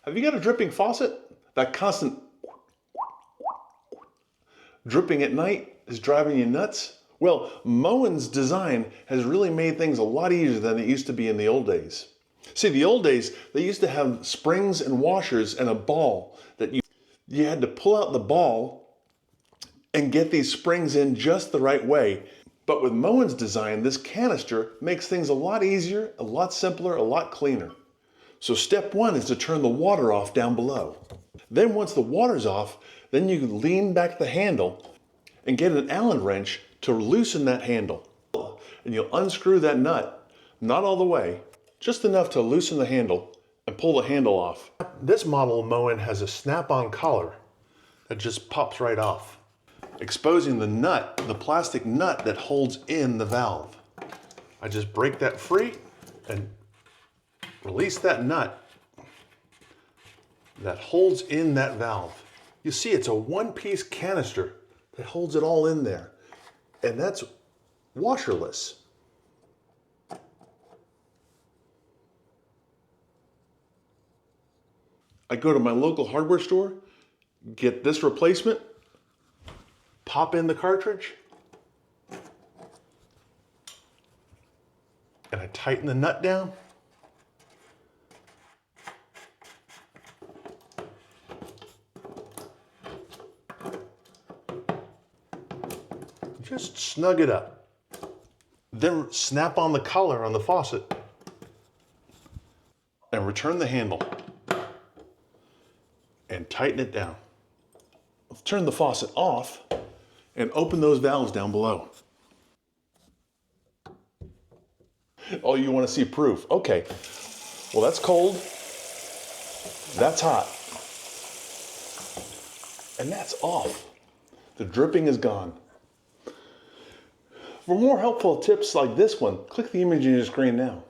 Have you got a dripping faucet? That constant dripping at night is driving you nuts? Well, Moen's design has really made things a lot easier than it used to be in the old days. See, the old days, they used to have springs and washers and a ball that you had to pull out the ball and get these springs in just the right way. But with Moen's design, this canister makes things a lot easier, a lot simpler, a lot cleaner. So step one is to turn the water off down below. Then once the water's off, then you lean back the handle and get an Allen wrench to loosen that handle. And you'll unscrew that nut, not all the way, just enough to loosen the handle and pull the handle off. This model of Moen has a snap-on collar that just pops right off, exposing the nut, the plastic nut that holds in the valve. I just break that free and release that nut that holds in that valve. You see, it's a one-piece canister that holds it all in there, and that's washerless. I go to my local hardware store, get this replacement, pop in the cartridge, and I tighten the nut down. Just snug it up. Then snap on the collar on the faucet and return the handle and tighten it down. Turn the faucet off and open those valves down below. Oh, you want to see proof? Okay. Well, that's cold. That's hot. And that's off. The dripping is gone. For more helpful tips like this one, click the image on your screen now.